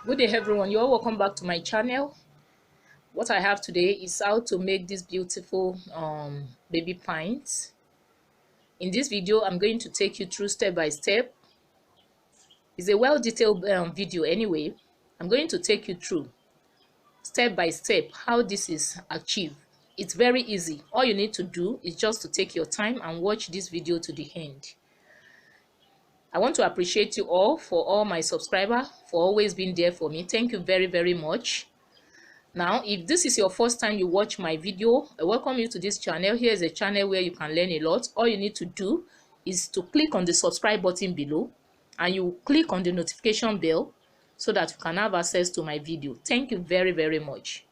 Good day everyone, you're welcome back to my channel. What I have today is how to make this beautiful baby pints. In this video I'm going to take you through step by step. It's a well detailed video anyway. I'm going to take you through step by step how this is achieved. It's very easy. All you need to do is just to take your time and watch this video to the end. I want to appreciate you all my subscribers for always being there for me. Thank you very much. Now, if this is your first time you watch my video, I welcome you to this channel. Here is a channel where you can learn a lot. All you need to do is to click on the subscribe button below and you click on the notification bell so that you can have access to my video. Thank you very much.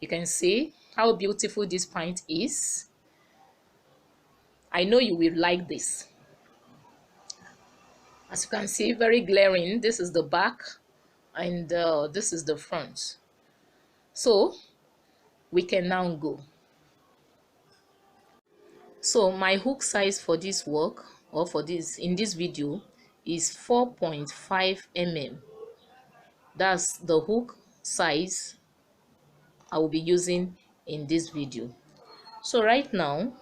You can see how beautiful this pint is. I know you will like this. As you can see, very glaring. This is the back and this is the front. So we can now go. So my hook size for this work or for this in this video is 4.5 mm. That's the hook size I will be using in this video. So right now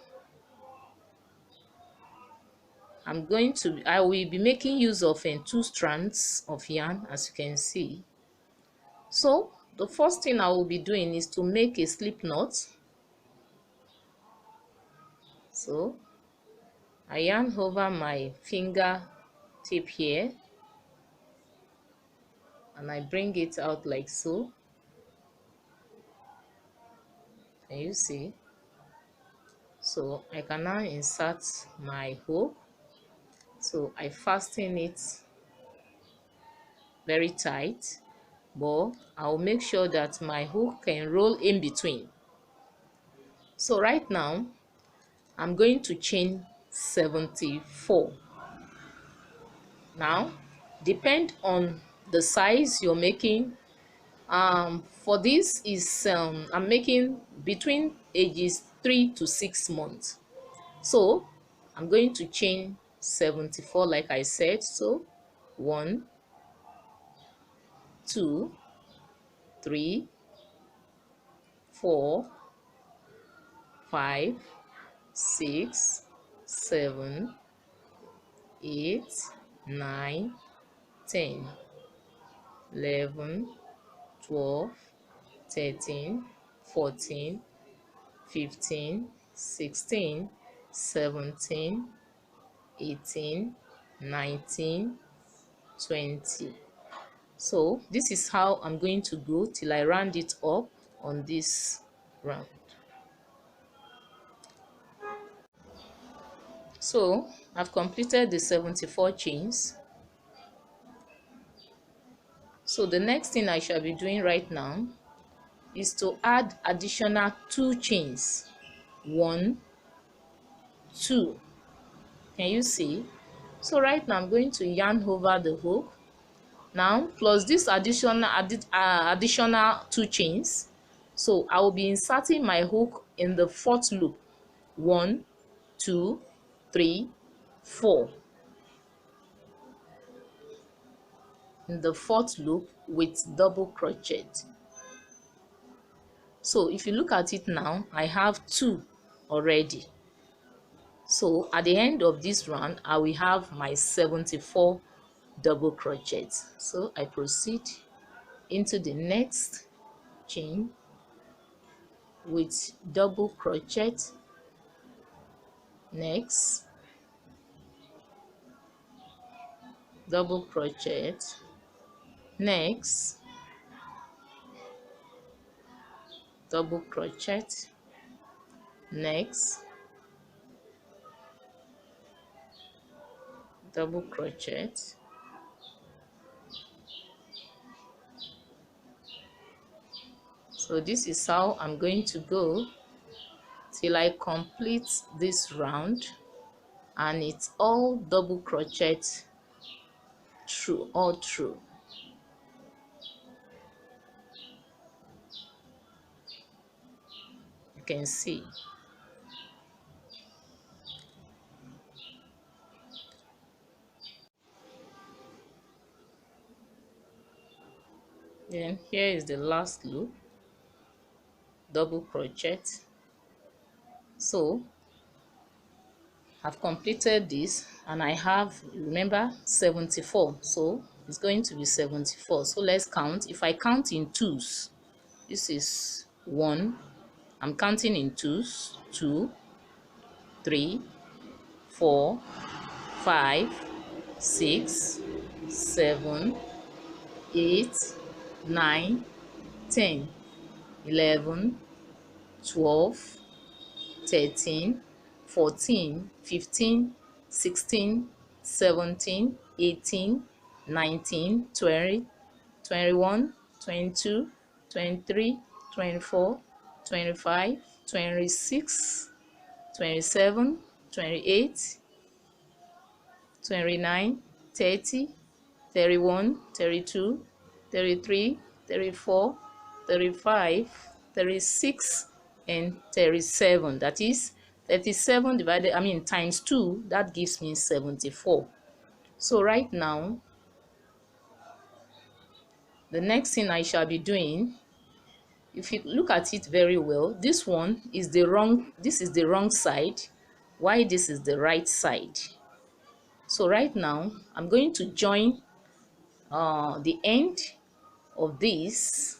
I will be making use of 2 strands of yarn, as you can see. So the first thing I will be doing is to make a slip knot. So I yarn over my finger tip here and I bring it out like so. Can you see? So I can now insert my hook. So I fasten it very tight, but I'll make sure that my hook can roll in between. So right now I'm going to chain 74. Now depend on the size you're making. For this is I'm making between ages 3 to 6 months. So I'm going to chain 74 like I said. So 1, 2, 3, 4, 5, 6, 7, 8, 9, 10, 11, 12, 13, 14, 15, 16, 17, 18, 19, 20. So this is how I'm going to go till I round it up on this round. So I've completed the 74 chains. So the next thing I shall be doing right now is to add additional 2 chains. 1, 2. Can you see? So right now I'm going to yarn over the hook. Now plus this additional 2 chains. So I will be inserting my hook in the 4th loop. 1, 2, 3, 4. In the 4th loop with double crochet. So if you look at it now, I have 2 already. So at the end of this round I will have my 74 double crochets. So I proceed into the next chain with double crochet, next double crochet, next double crochet, next double crochet, so this is how I'm going to go till I complete this round, and it's all double crochet through all through. You can see. Then here is the last loop, double crochet. So I've completed this and I have, remember, 74. So it's going to be 74. So let's count. If I count in twos, this is 1. I'm counting in twos, 2, 3, 4, 5, 6, 7, 8, 9, 10, 11, 12, 13, 14, 15, 16, 17, 18, 19, 20, 21, 22, 23, 24, 25, 26, 27, 28, 29, 30, 31, 32, 33, 34, 35, 36, and 37. That is 37 divided, times 2, that gives me 74. So right now, the next thing I shall be doing, if you look at it very well, this one is the wrong, this is the wrong side, while this is the right side. So right now, I'm going to join the end of this,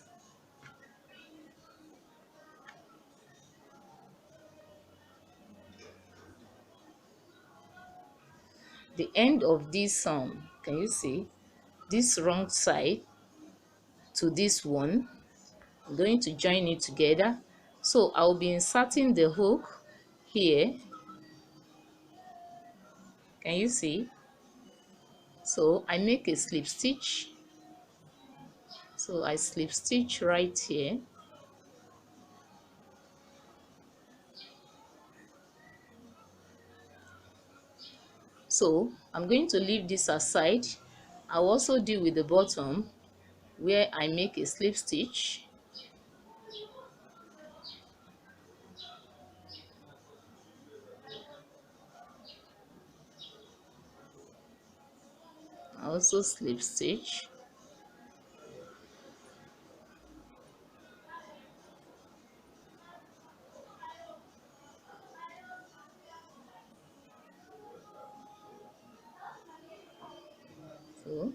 can you see this wrong side to this one. I'm going to join it together. So I'll be inserting the hook here. Can you see? So I make a slip stitch. So I slip stitch right here. So I'm going to leave this aside. I'll also deal with the bottom where I make a slip stitch. I also slip stitch. So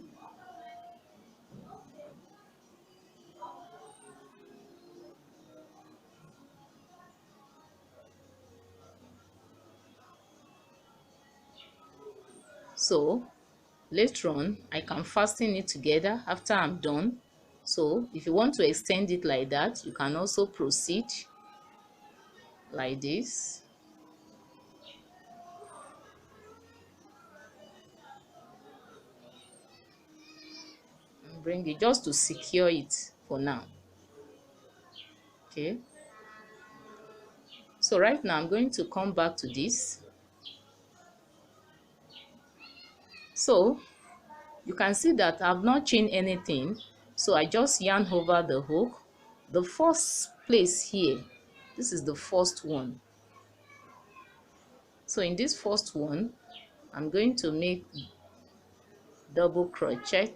so later on I can fasten it together after I'm done. So if you want to extend it like that, you can also proceed like this. And bring it just to secure it for now. Okay, so right now I'm going to come back to this. So you can see that I've not chained anything, so I just yarn over the hook. The first place here, this is the first one. So in this first one, I'm going to make double crochet.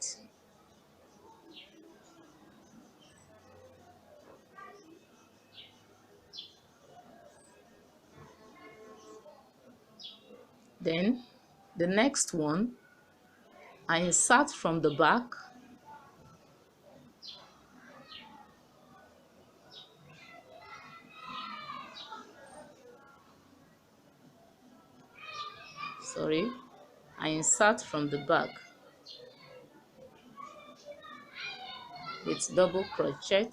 Then the next one, I insert from the back. Sorry, I insert from the back with double crochet,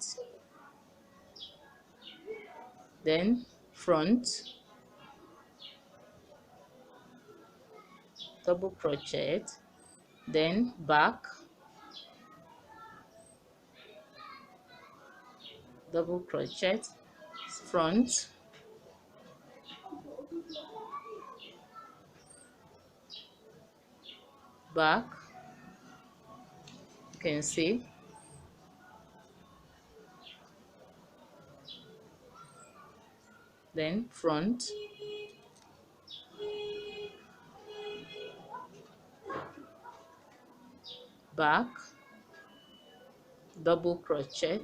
then front, double crochet, then back, double crochet, front, back. You can see, then front, back, double crochet,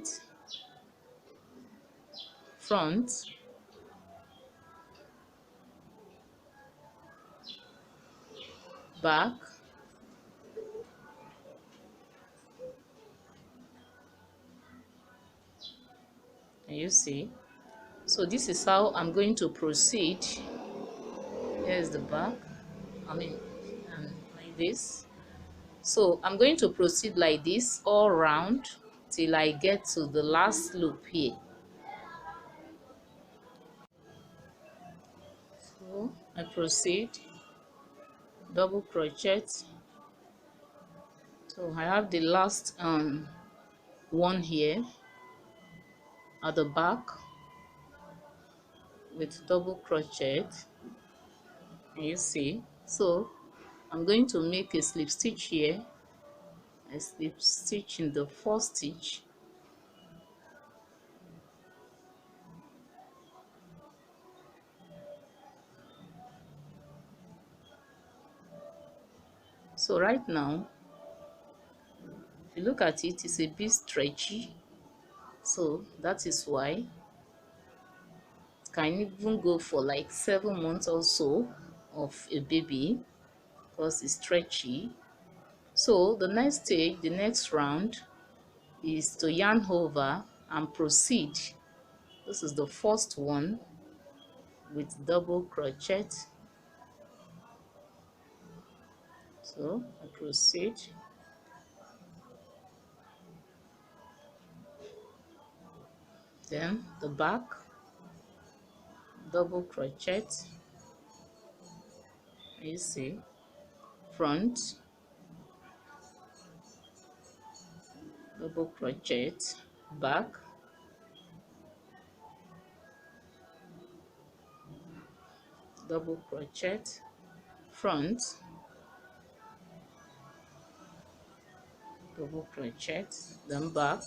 front, back, and you see. So this is how I'm going to proceed. Here's the back, and like this. So I'm going to proceed like this all round till I get to the last loop here. So I proceed, double crochet. So I have the last one here at the back with double crochet, and you see. So I'm going to make a slip stitch here, a slip stitch in the first stitch, so right now if you look at it, it's a bit stretchy, so that is why it can even go for like 7 months or so of a baby, because it's stretchy. So the next stage, the next round, is to yarn over and proceed. This is the first one with double crochet. So I proceed, then the back, double crochet, you see, front, double crochet, back, double crochet, front, double crochet, then back,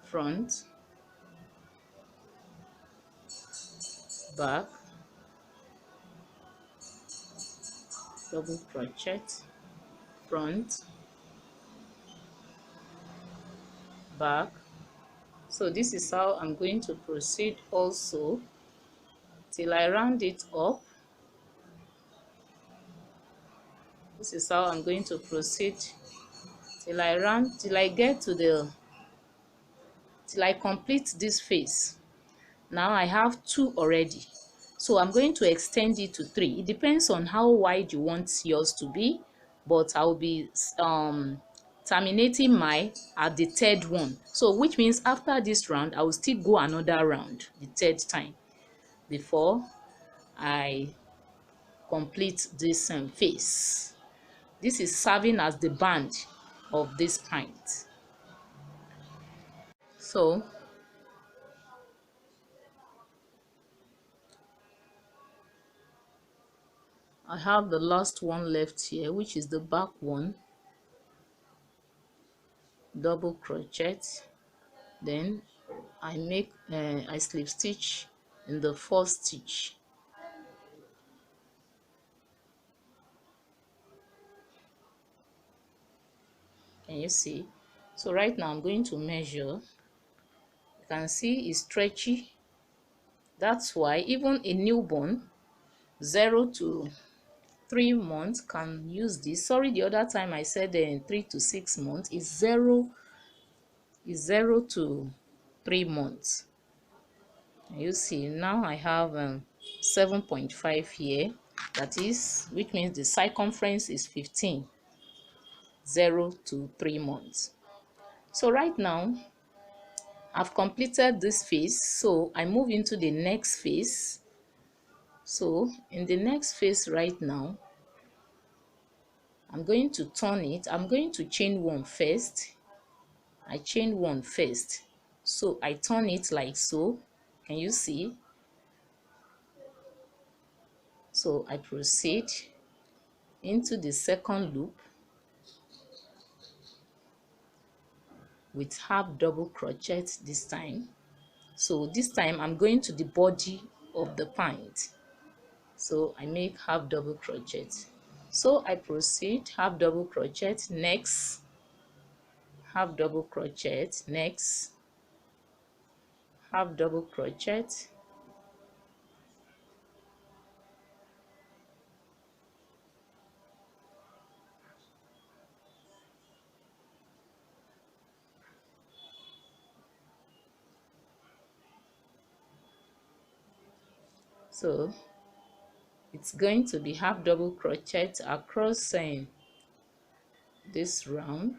front, back, double crochet, front, back. So this is how I'm going to proceed also till I round it up. This is how I'm going to proceed till I get to the, till I complete this phase. Now I have 2 already, so I'm going to extend it to 3. It depends on how wide you want yours to be, but I'll be terminating my at the 3rd one. So which means after this round I will still go another round the 3rd time before I complete this phase. This is serving as the band of this pint. So I have the last one left here, which is the back one, double crochet, then I slip stitch in the first stitch. Can you see? So right now I'm going to measure. You can see it's stretchy. That's why even a newborn 0 to 3 months can use this. Sorry, the other time I said 3 to 6 months is 0 to 3 months. You see, now I have 7.5 here, that is, which means the circumference is 15, 0 to 3 months. So right now I've completed this phase, so I move into the next phase. So in the next phase right now, I'm going to turn it. I'm going to chain 1 first. I chain 1 first, so I turn it like so. Can you see? So I proceed into the second loop with half double crochet this time. So this time I'm going to the body of the pint, so I make half double crochet. So I proceed, half double crochet, next, half double crochet, next, half double crochet, so it's going to be half double crochet across this round.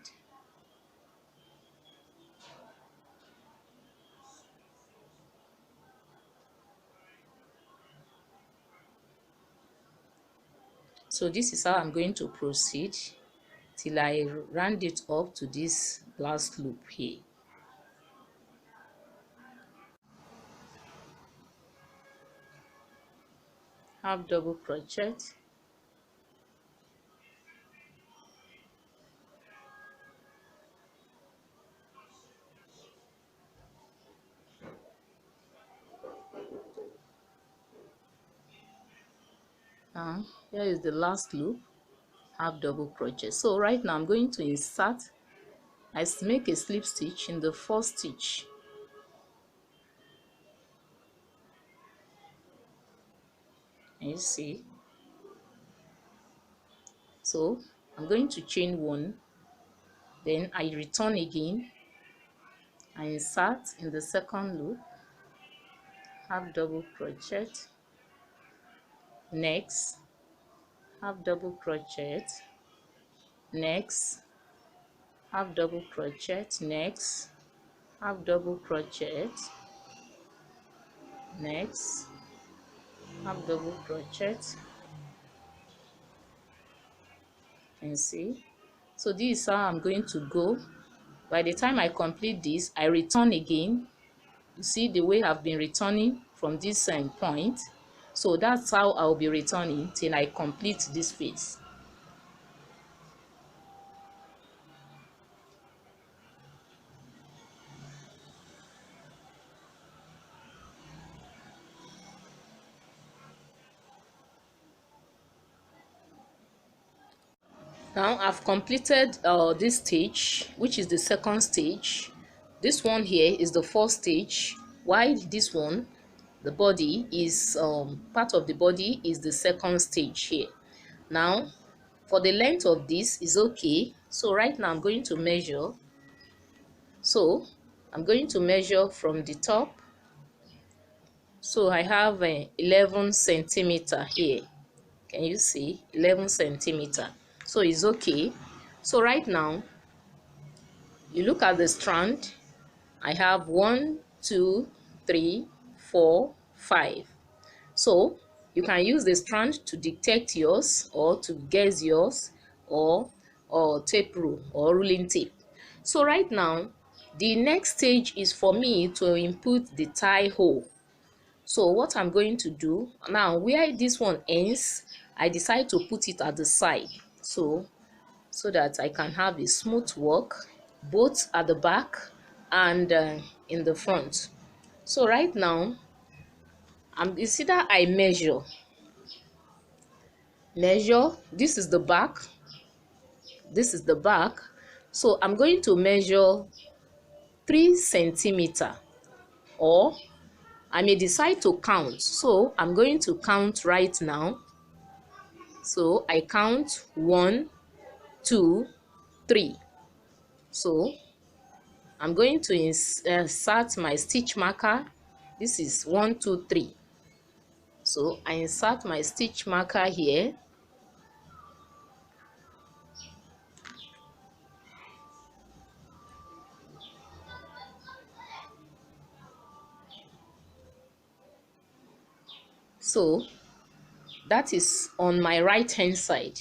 So this is how I'm going to proceed till I round it up to this last loop here. Half double crochet, now here is the last loop, half double crochet. So right now I'm going to insert, I make a slip stitch in the first stitch. And you see, so I'm going to chain one, then I return again, I insert in the second loop, half double crochet, next, half double crochet, next, half double crochet, next, half double crochet, next, half double crochet, and see. So this is how I'm going to go. By the time I complete this, I return again. You see the way I've been returning from this point. So that's how I'll be returning till I complete this phase. Now I've completed this stage, which is the second stage. This one here is the first stage, while this one, the body is part of the body is the second stage here. Now for the length of this is okay. So right now I'm going to measure. So I'm going to measure from the top. So I have 11 centimeter here. Can you see? 11 centimeter. So it's okay. So right now you look at the strand. I have 1, 2, 3, 4, 5. So you can use the strand to dictate yours or to guess yours, or tape rule or ruling tape. So right now the next stage is for me to input the tie hole. So what I'm going to do now, where this one ends, I decide to put it at the side, so that I can have a smooth work both at the back and in the front. So right now you see that I measure, this is the back, this is the back. So I'm going to measure 3 centimeter, or I may decide to count. So I'm going to count right now. So I count 1, 2, 3. So I'm going to insert my stitch marker. This is 1, 2, 3. So I insert my stitch marker here. So that is on my right hand side.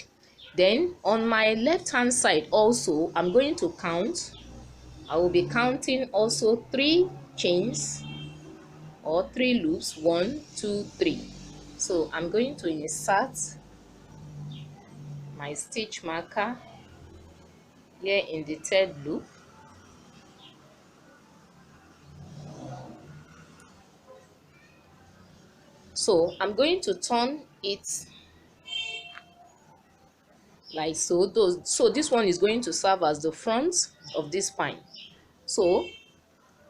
Then on my left hand side also, I'm going to count. I will be counting also 3 chains or 3 loops, 1, 2, 3. So I'm going to insert my stitch marker here in the third loop. So I'm going to turn it like so. So this one is going to serve as the front of this spine. So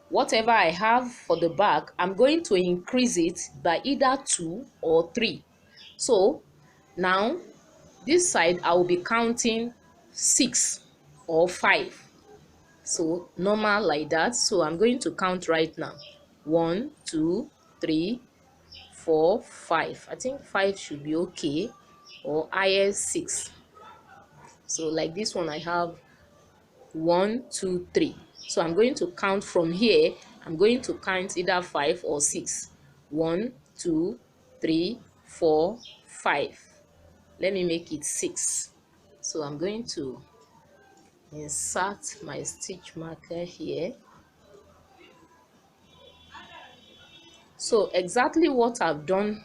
whatever I have for the back, I'm going to increase it by either 2 or 3. So now this side I will be counting 6 or 5. So normal like that. So I'm going to count right now. 1, 2, 3, 4, 5. I think 5 should be okay, or highest 6. So like this one I have 1, 2, 3. So I'm going to count from here. I'm going to count either 5 or 6. 1, 2, 3, 4, 5. Let me make it 6. So I'm going to insert my stitch marker here. So exactly what I've done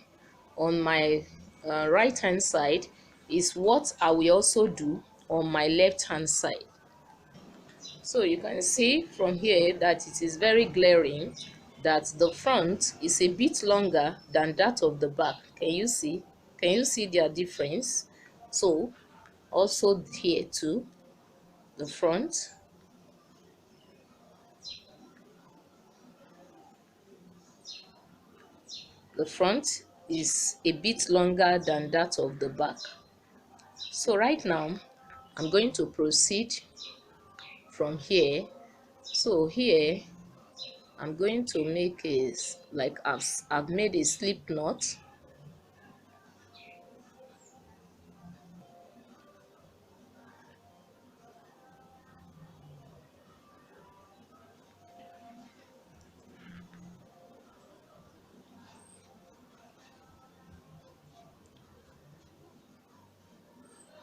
on my right hand side is what I will also do on my left hand side. So you can see from here that it is very glaring that the front is a bit longer than that of the back. Can you see? Can you see their difference? So also here too, the front is a bit longer than that of the back. So right now I'm going to proceed from here. So here I'm going to make a, like I've made a slip knot.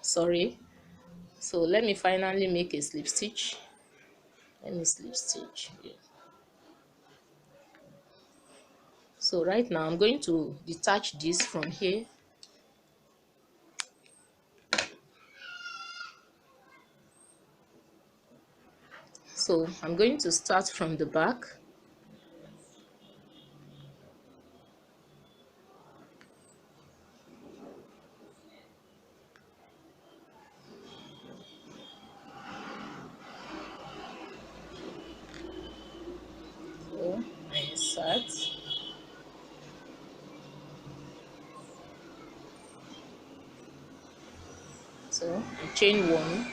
Sorry. So let me finally make a slip stitch. Let me slip stitch here. So right now I'm going to detach this from here. So I'm going to start from the back. So I insert. So I chain 1.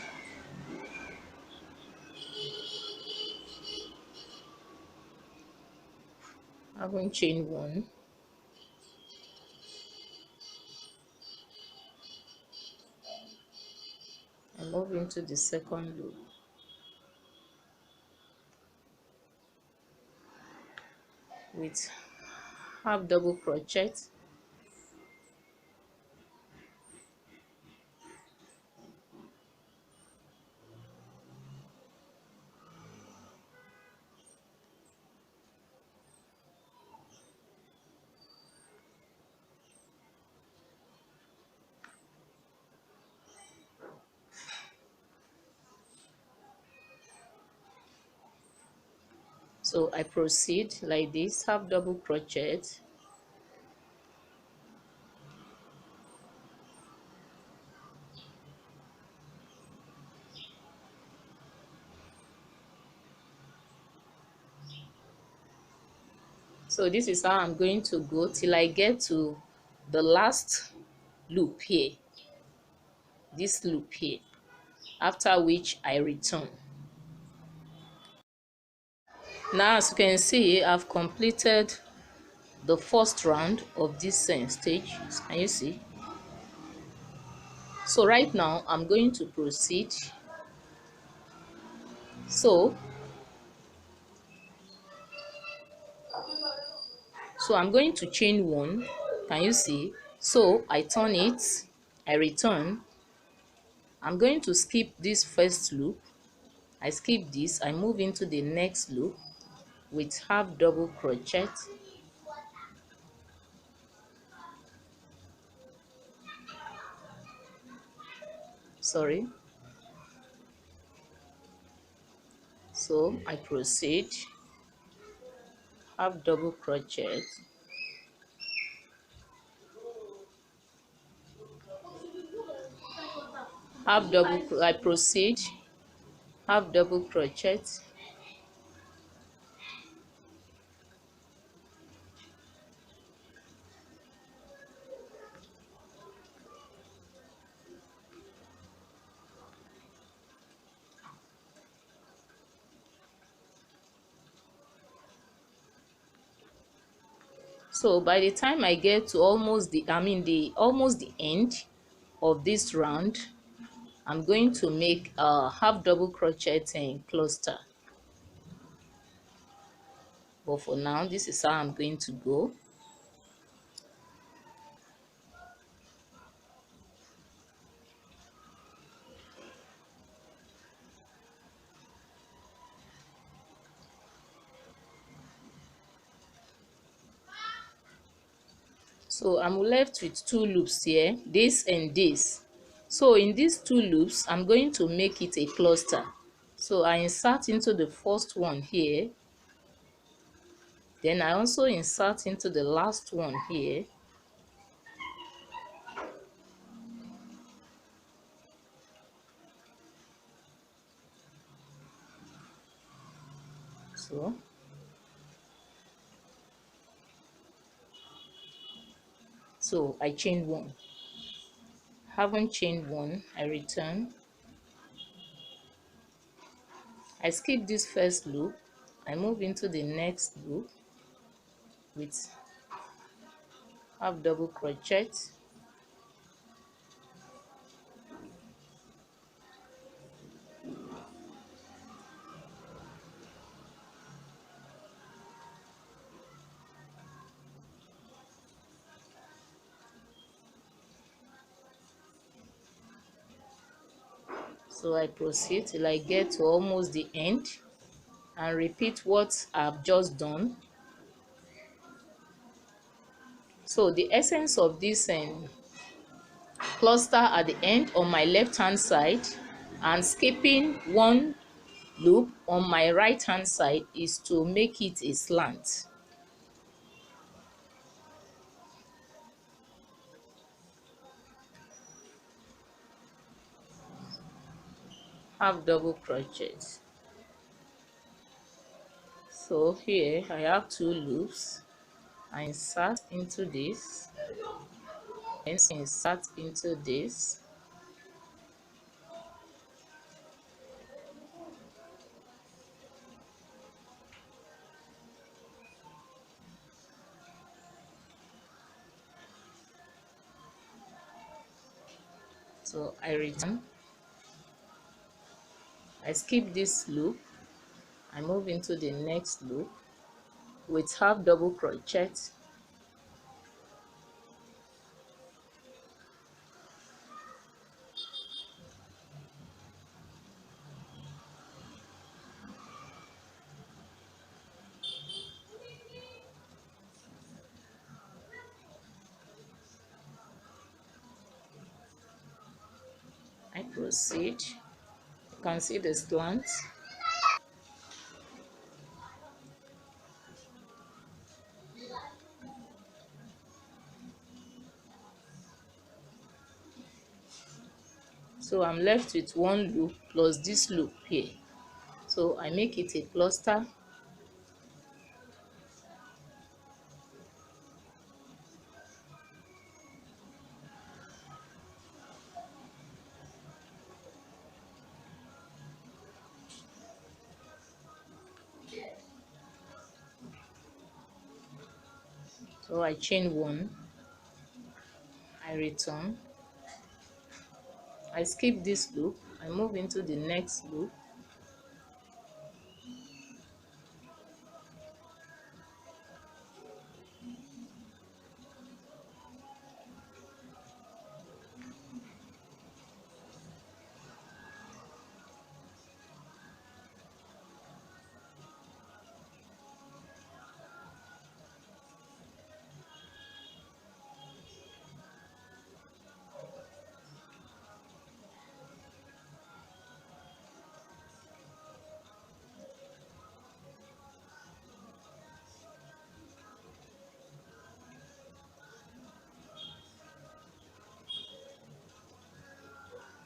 I'm going to chain 1. And move into the second loop with half double crochet. So I proceed like this, half double crochet. So this is how I'm going to go till I get to the last loop here, this loop here, after which I return. Now as you can see, I've completed the first round of this stage. Can you see? So right now I'm going to proceed. So I'm going to chain 1. Can you see? So I turn it, I return. I'm going to skip this first loop. I skip this, I move into the next loop with half double crochet. Sorry. So I proceed, half double crochet, half double, I proceed, half double crochet, so by the time I get to almost the end of this round, I'm going to make a half double crochet in cluster. But for now, this is how I'm going to go. So I'm left with two loops here, this and this. So in these two loops, I'm going to make it a cluster. So I insert into the first one here, then I also insert into the last one here. So I chain one. Haven't chained one, I return. I skip this first loop, I move into the next loop with half double crochet, so I proceed till I get to almost the end and repeat what I've just done. So the essence of this cluster at the end on my left hand side and skipping one loop on my right hand side is to make it a slant. Half double crochet. So here I have two loops. I insert into this, then insert into this, so I return, I skip this loop, I move into the next loop with half double crochet, I proceed. You can see the slant. So I'm left with one loop plus this loop here. So I make it a cluster. So I chain one, I return, I skip this loop, I move into the next loop,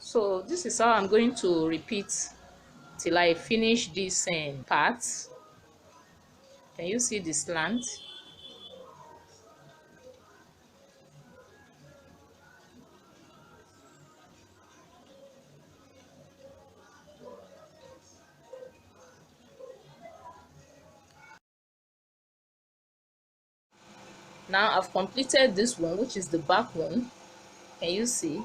So this is how I'm going to repeat till I finish this part. Can you see the slant? Now I've completed this one, which is the back one. Can you see?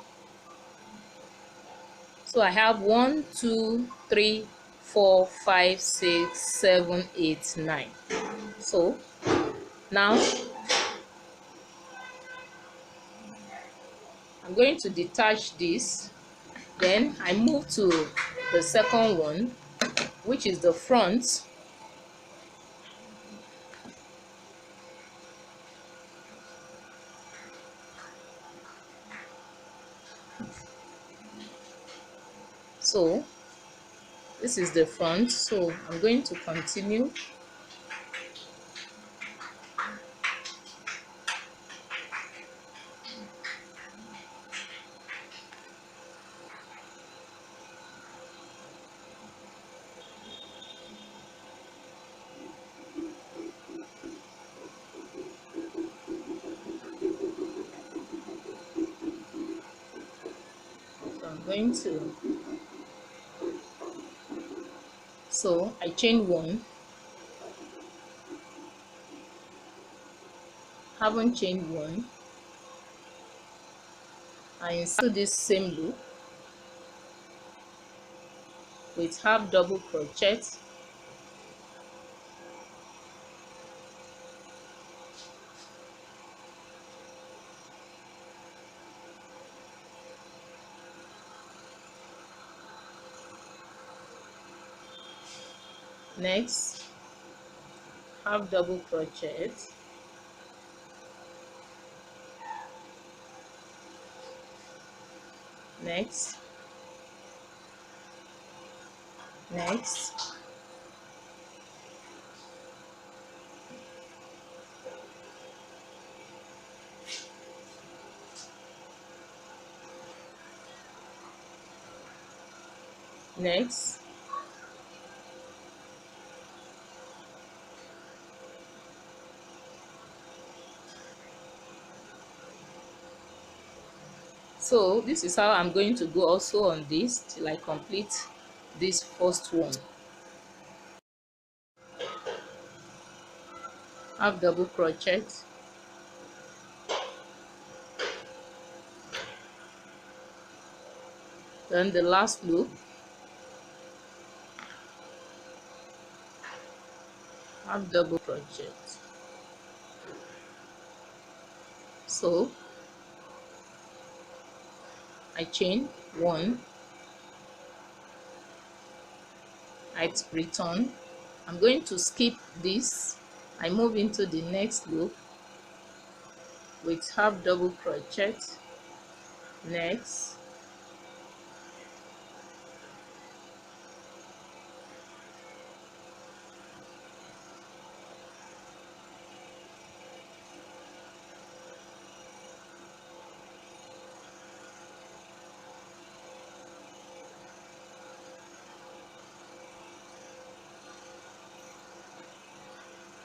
So I have 1 2 3 4 5 6 7 8 9. So now I'm going to detach this. Then I move to the second one, which is the front. So this is the front, so I'm going to continue. So I'm going to, so I chain one, haven't chained one, I insert this same loop with half double crochet, next half double crochet, next, next, next, so this is how I'm going to go also on this till I complete this first one. Half double crochet, then the last loop, half double crochet. So I chain one, I return. I'm going to skip this. I move into the next loop with half double crochet, next,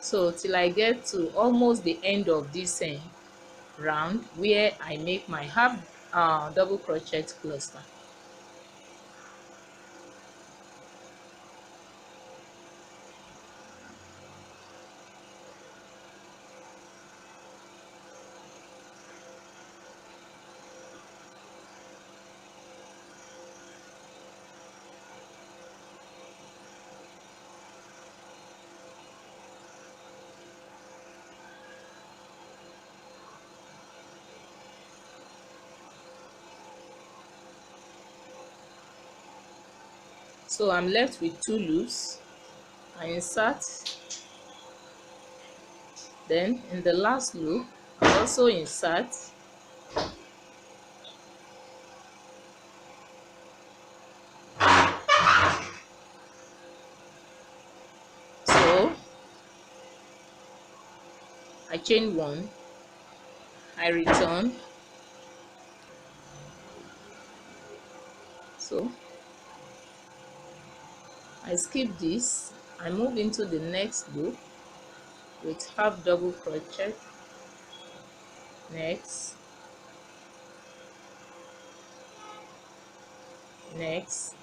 so till I get to almost the end of this round where I make my half double crochet cluster. So I'm left with two loops. I insert, then in the last loop I also insert, so I chain one, I return, I skip this, I move into the next loop with half double crochet, next, next,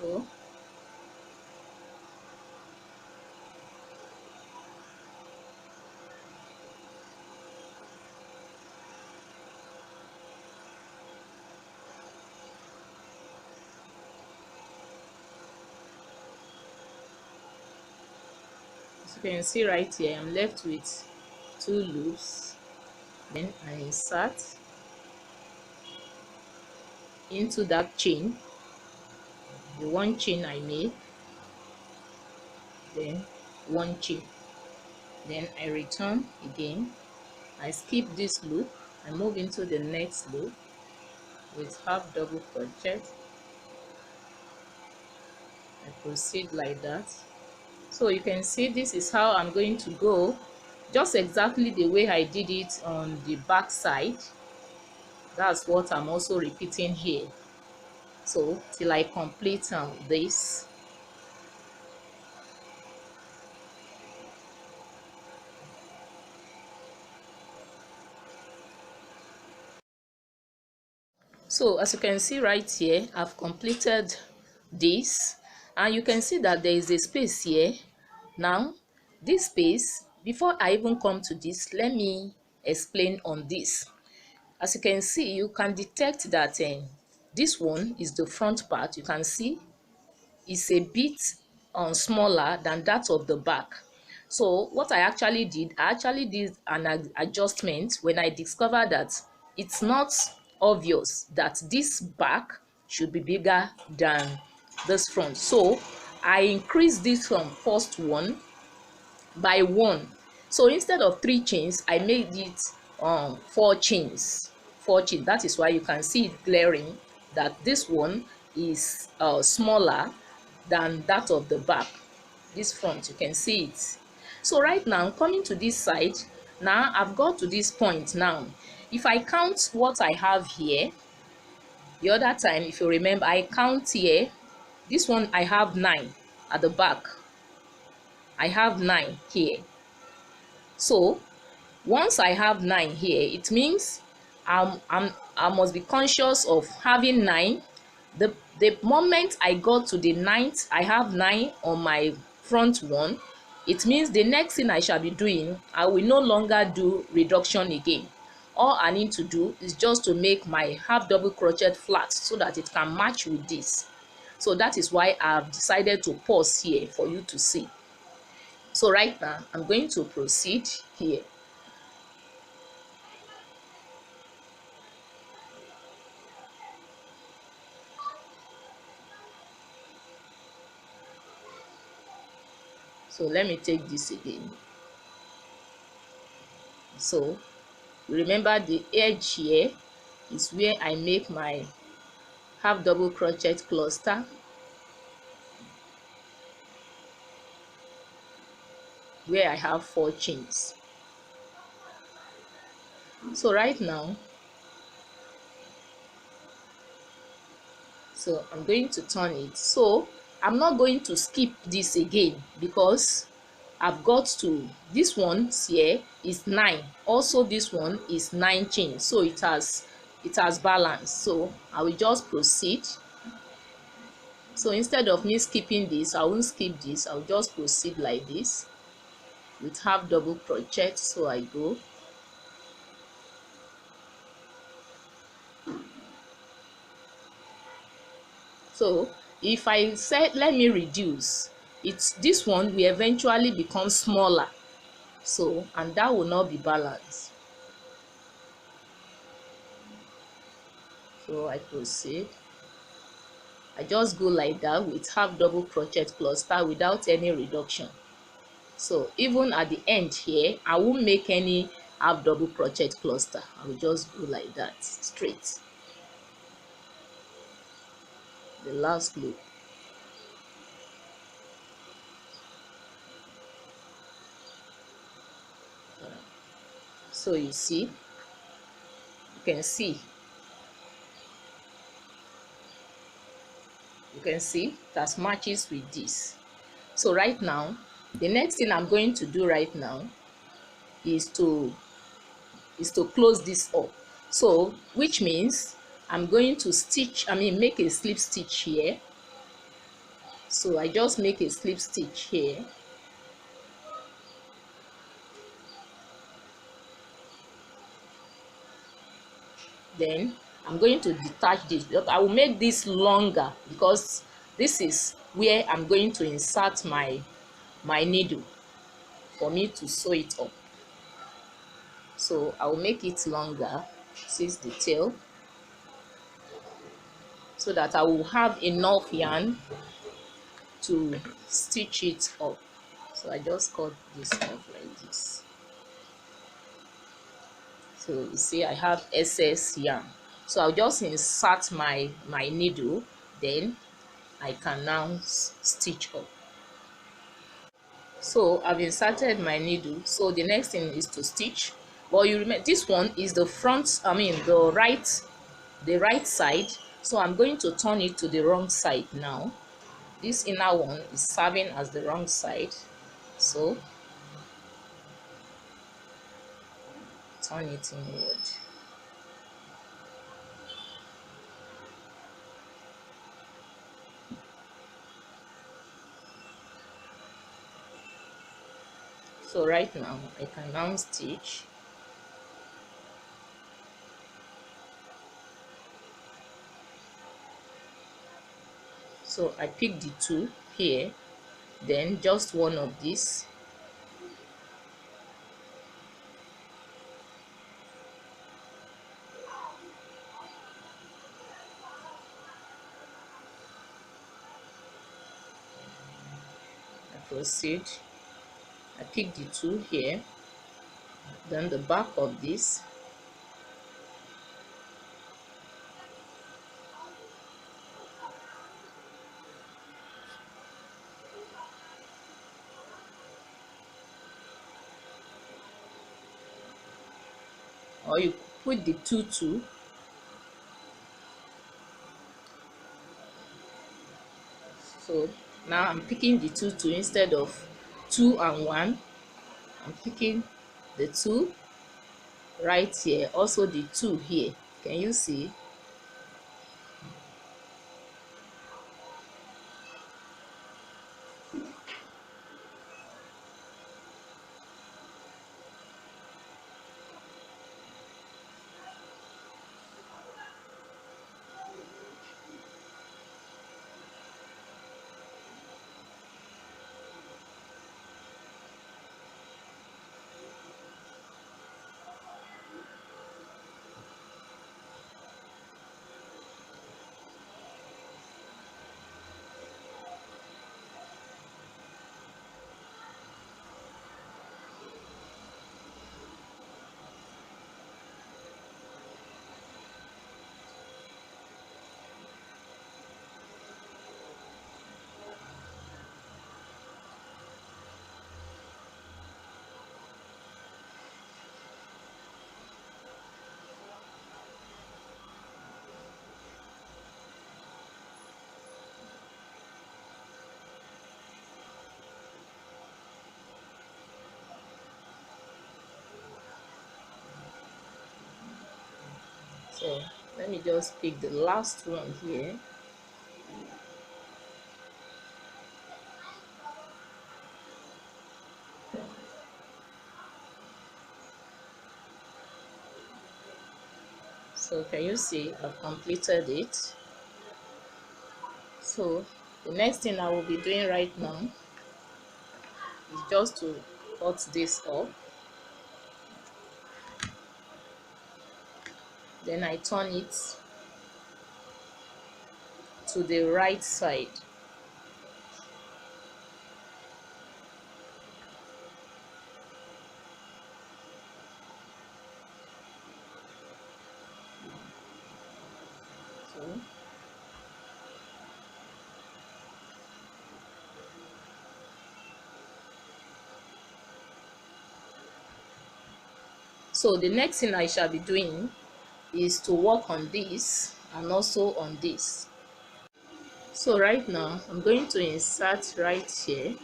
so as you can see right here, I'm left with 2 loops. Then I insert into that chain, the 1 chain I made, then 1 chain, then I return again, I skip this loop, I move into the next loop with half double crochet, I proceed like that. So you can see this is how I'm going to go, just exactly the way I did it on the back side. That's what I'm also repeating here, so till I complete this. So as you can see right here, I've completed this, and you can see that there is a space here. Now this space, before I even come to this, let me explain on this. As you can see, you can detect that this one is the front part. You can see is a bit smaller than that of the back. So what I actually did an adjustment when I discovered that it's not obvious that this back should be bigger than this front. So I increased this from first one by 1. So instead of 3 chains, I made it 4 chains. 4 chains. That is why you can see it glaring that this one is smaller than that of the back. This front, you can see it. So right now, coming to this side, now I've got to this point now. If I count what I have here, the other time, if you remember, I count here. This one I have 9 at the back. I have 9 here. So once I have 9 here, it means I must be conscious of having 9. The moment I got to the 9th, I have 9 on my front one. It means the next thing I shall be doing, I will no longer do reduction again. All I need to do is just to make my half double crochet flat so that it can match with this. So that is why I've decided to pause here for you to see. So right now, I'm going to proceed here. So let me take this again. So remember, the edge here is where I make my half double crochet cluster, where I have 4 chains. So right now, so I'm going to turn it. So I'm not going to skip this again because I've got to, this one here is 9, also this one is 9 chains, so it has balance. So I will just proceed. So instead of me skipping this, I won't skip this, I'll just proceed like this. with half double crochet. So I go, so if I said let me reduce, it's this one will eventually become smaller, so, and that will not be balanced. So I proceed, I just go like that with half double crochet cluster without any reduction. So even at the end here, I won't make any half double crochet cluster, I will just go like that straight, the last loop. So you see, you can see, that matches with this. So right now, the next thing I'm going to do right now is to close this up. So which means I'm going to stitch, make a slip stitch here. So I just make a slip stitch here, then I'm going to detach this. I will make this longer because this is where I'm going to insert my needle for me to sew it up. So I will make it longer, this is the tail, so that I will have enough yarn to stitch it up. So I just cut this off like this. So you see I have excess yarn, so I'll just insert my needle, then I can now stitch up. So I've inserted my needle, so the next thing is to stitch. But you remember this one is the front, the right side, so I'm going to turn it to the wrong side now. This inner one is serving as the wrong side, so turn it inward. So right now I can now stitch. So I pick the two here, then just one of these, I proceed, I pick the two here, then the back of this, or you put the two. So now I'm picking the two instead of 2 and 1. I'm picking the 2 right here, also the 2 here. Can you see? So let me just pick the last one here. So can you see I've completed it? So the next thing I will be doing right now is just to cut this up. Then I turn it to the right side. So the next thing I shall be doing is to work on this and also on this. So right now I'm going to insert right here.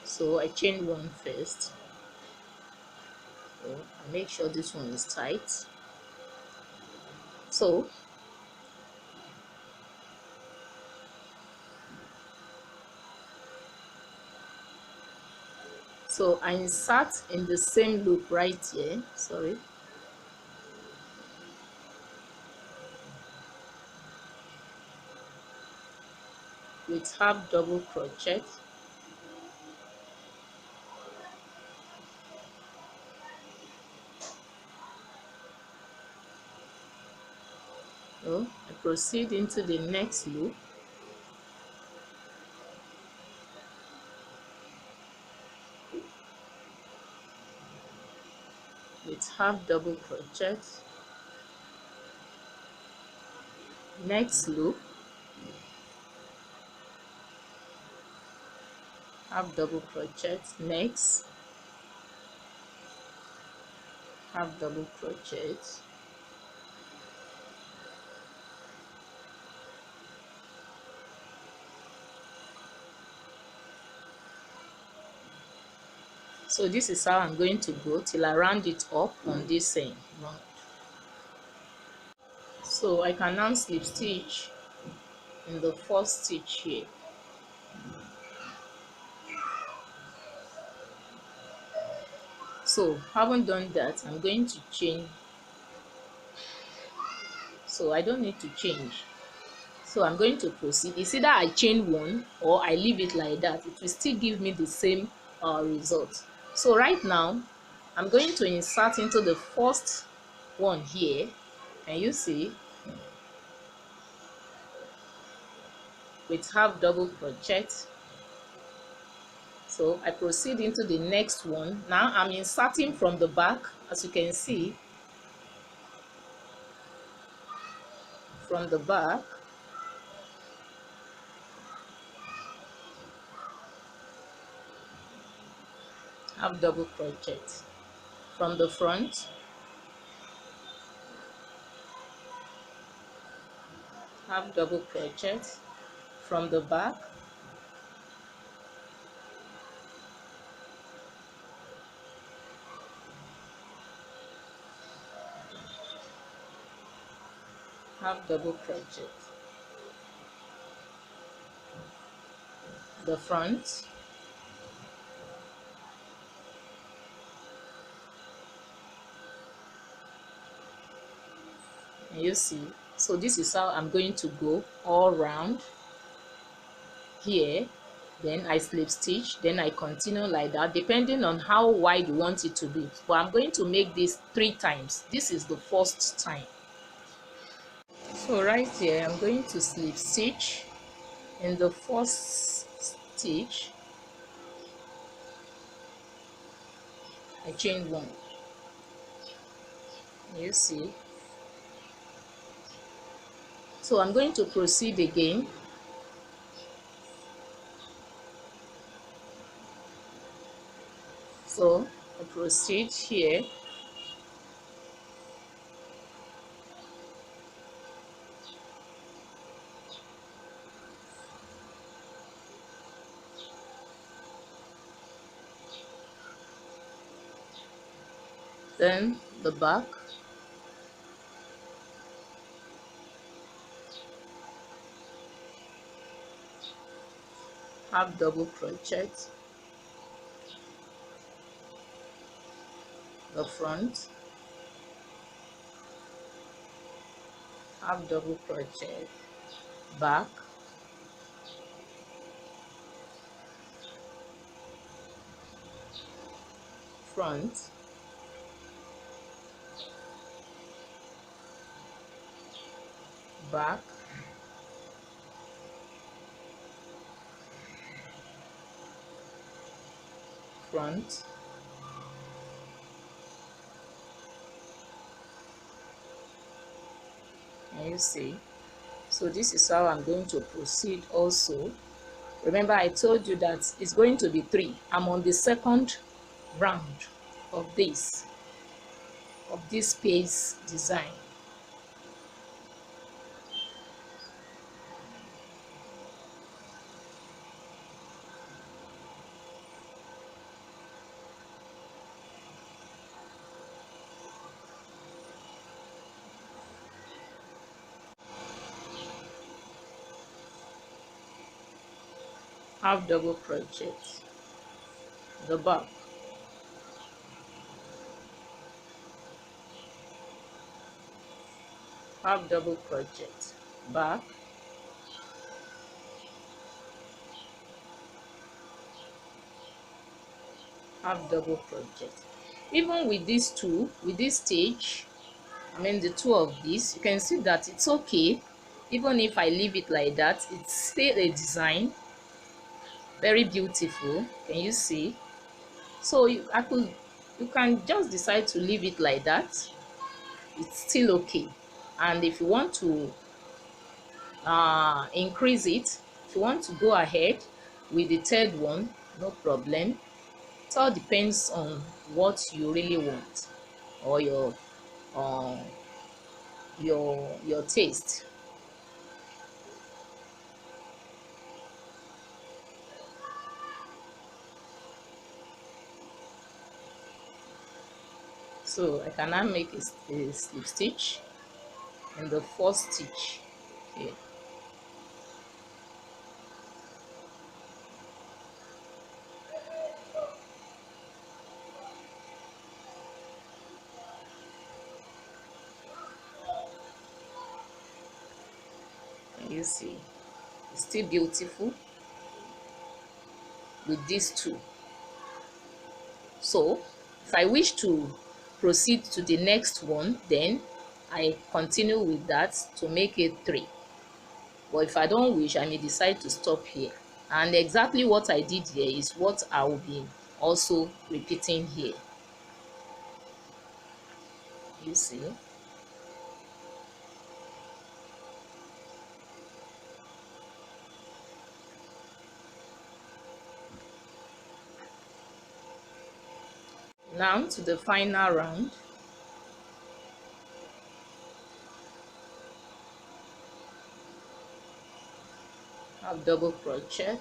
So I chain one first. So I make sure this one is tight. So I insert in the same loop right here, sorry, with half double crochet. So I proceed into the next loop with half double crochet, next loop, half double crochet, next, half double crochet, so this is how I'm going to go till I round it up on this same round. So I can now slip stitch in the first stitch here. So having done that, I'm going to chain. So I don't need to change. So I'm going to proceed. It's either I chain one or I leave it like that. It will still give me the same result. So right now I'm going to insert into the first one here. Can you see? With half double crochet. So I proceed into the next one. Now I'm inserting from the back, as you can see, from the back. Half double crochet from the front, half double crochet from the back, half double crochet, the front, and you see. So this is how I'm going to go all round here. Then I slip stitch, then I continue like that, depending on how wide you want it to be. But I'm going to make this 3 times. This is the first time. So right here I'm going to slip stitch in the first stitch. I chain one. You see. So I'm going to proceed again. So I proceed here. Then the back. Half double crochet. the front, half double crochet, back, front, back, front, and you see. So this is how I'm going to proceed also. Remember, I told you that it's going to be 3. I'm on the second round of this space design. Half double crochet, the back, half double crochet, back, half double crochet. Even with these two, with this stage, I mean the two of these, you can see that it's okay. Even if I leave it like that, it's still a design, very beautiful. Can you see? So you can just decide to leave it like that. It's still okay. And if you want to increase it, if you want to go ahead with the third one, no problem. It all depends on what you really want, or your taste. So I can now make a slip stitch in the first stitch here. And you see, it's still beautiful with these two. So if I wish to proceed to the next one, then I continue with that to make it 3. But if I don't wish, I may decide to stop here. And exactly what I did here is what I will be also repeating here. You see? Now to the final round. Have double crochet,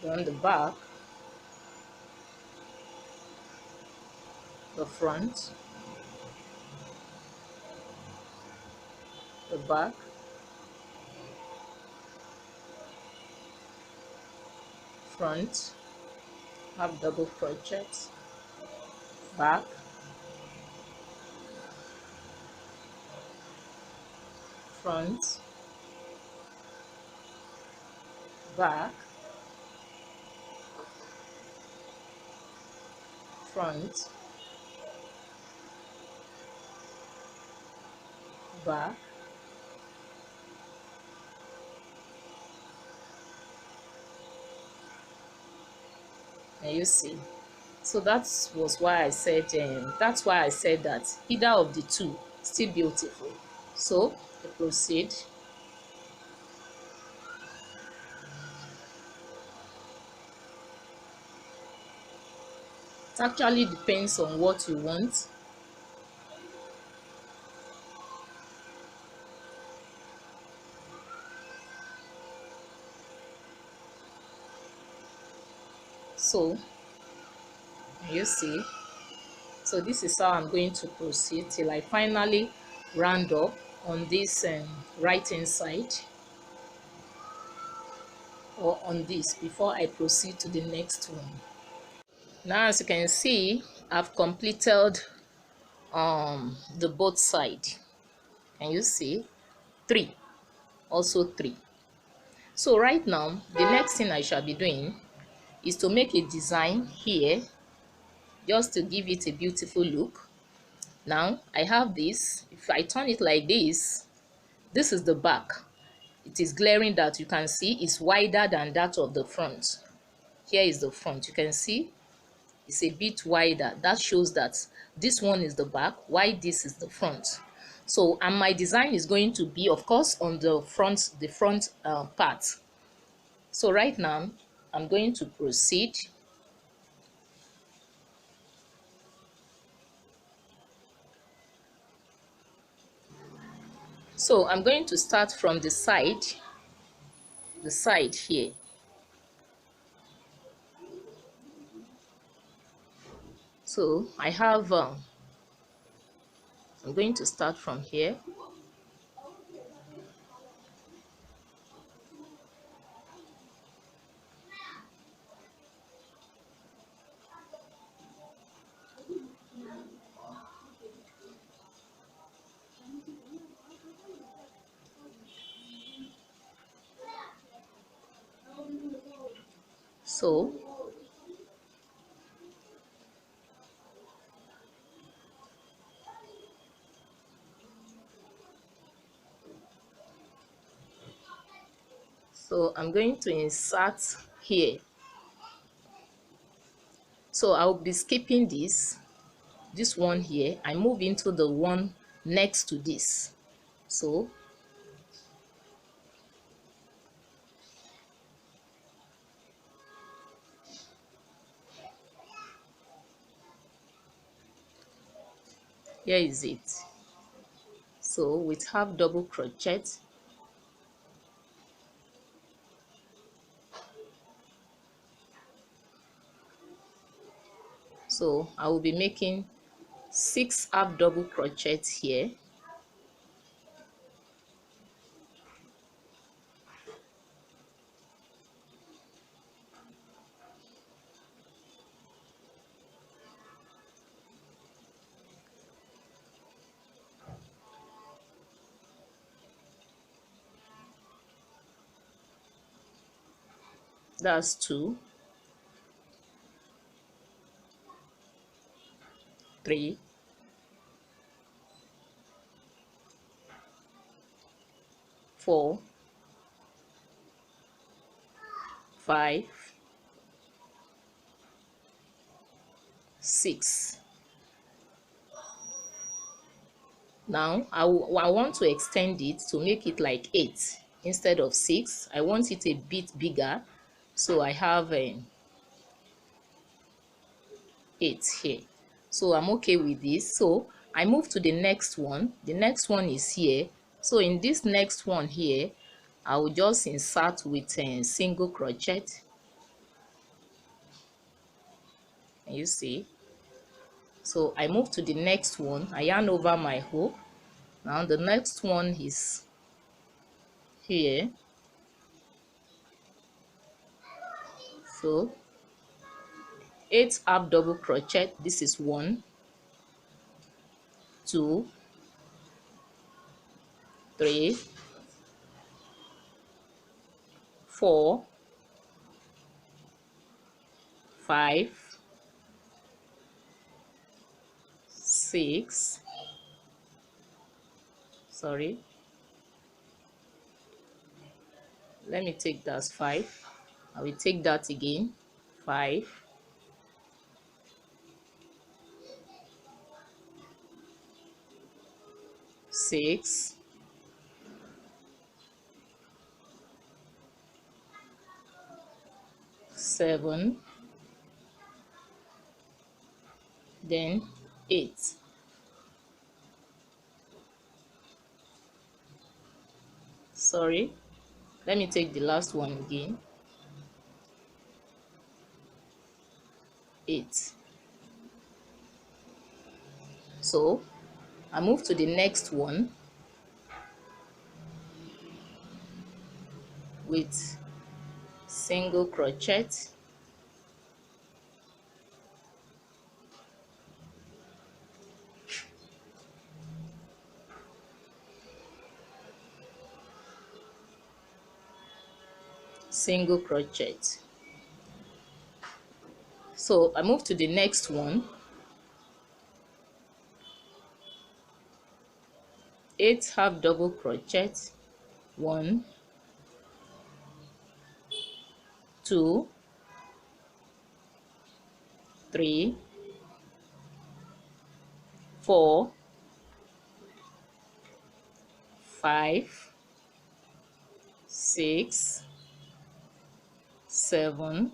then the back, the front, the back, front, have double crochet, back, front, back, front, back, and you see. So that was why I said that's why I said that either of the two still beautiful. So I proceed. It actually depends on what you want. So you see, so this is how I'm going to proceed till I finally round up on this right hand side, or on this, before I proceed to the next one. Now as you can see, I've completed the both side. Can you see? 3, also 3. So right now the next thing I shall be doing is to make a design here, just to give it a beautiful look. Now I have this. If I turn it like this is the back. It is glaring that you can see it's wider than that of the front. Here is the front. You can see it's a bit wider. That shows that this one is the back, while this is the front. So, and my design is going to be, of course, on the front part. So right now I'm going to proceed. So I'm going to start from the side here. So I have I'm going to start from here. So I'm going to insert here. So I'll be skipping this one here. I move into the one next to this. So here is it. So with half double crochet, so I will be making 6 half double crochets here. That's 2, 3, 4, 5, 6. Now I want to extend it to make it like 8 instead of 6. I want it a bit bigger, so I have 8 here. So I'm okay with this. So I move to the next one. The next one is here. So in this next one here, I will just insert with a single crochet. Can you see? So I move to the next one. I yarn over my hook. Now the next one is here. So 8 half double crochet. This is 1, 2, 3, 4, 5, 6. Sorry, let me take that as 5. I will take that again. 5, 6, 7, then 8. Sorry, let me take the last one again. 8. So I move to the next one with single crochet, single crochet. So I move to the next one. 8 half double crochet, 1, 2, 3, 4, 5, 6, 7,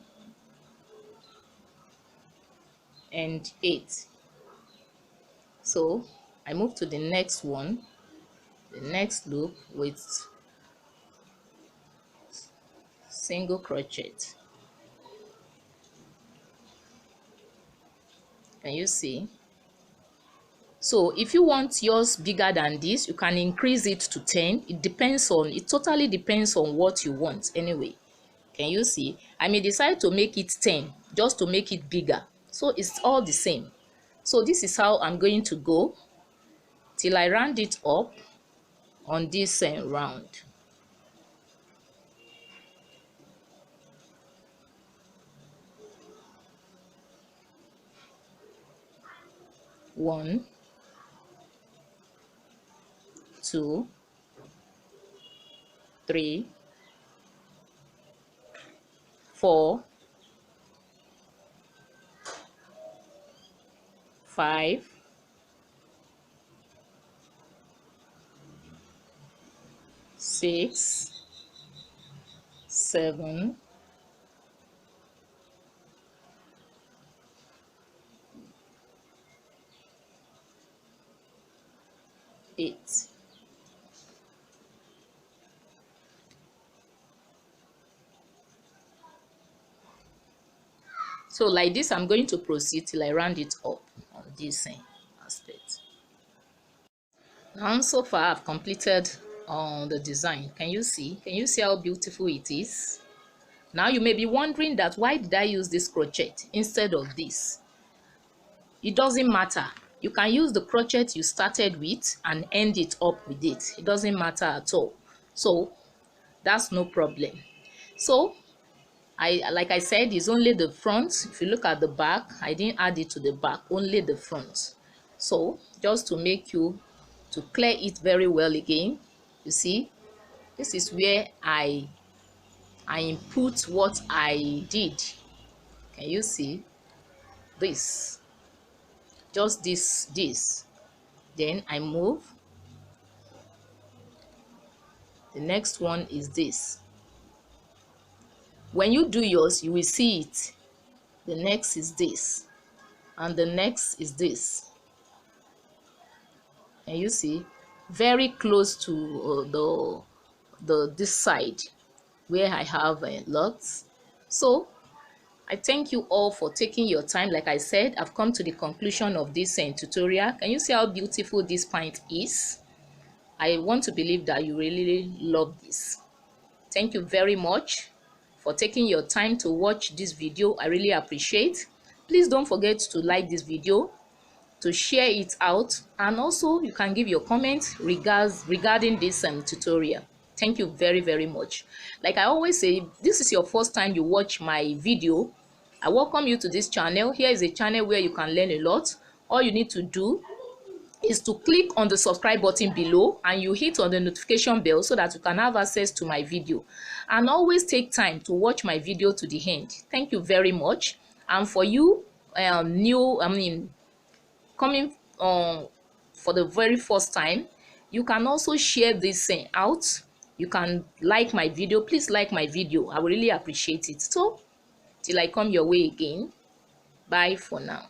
and 8. So I move to the next one, the next loop with single crochet. Can you see? So if you want yours bigger than this, you can increase it to 10. It totally depends on what you want anyway. Can you see? I may decide to make it 10 just to make it bigger. So it's all the same. So this is how I'm going to go till I round it up on this round. One, 2, 3, 4, 5, 6, 7, 8. So like this, I'm going to proceed till I round it up on this aspect. Now so far I've completed the design. Can you see? Can you see how beautiful it is? Now you may be wondering that why did I use this crochet instead of this? It doesn't matter. You can use the crochet you started with and end it up with it. It doesn't matter at all. So that's no problem. So like I said, it's only the front. If you look at the back, I didn't add it to the back, only the front. So just to make you to clear it very well again, you see, this is where I input what I did. Can you see this? Just this. Then I move. The next one is this. When you do yours, you will see it. The next is this, and the next is this. And you see, very close to this side where I have lots. So I thank you all for taking your time. Like I said, I've come to the conclusion of this tutorial. Can you see how beautiful this pint is? I want to believe that you really love this. Thank you very much for taking your time to watch this video. I really appreciate. Please don't forget to like this video, to share it out, and also you can give your comments regarding this tutorial. Thank you very much. Like I always say, if this is your first time you watch my video, I welcome you to this channel. Here is a channel where you can learn a lot. All you need to do is to click on the subscribe button below and you hit on the notification bell so that you can have access to my video, and always take time to watch my video to the end. Thank you very much. And for you coming for the very first time, you can also share this out. You can like my video. Please like my video. I will really appreciate it. So till I come your way again, bye for now.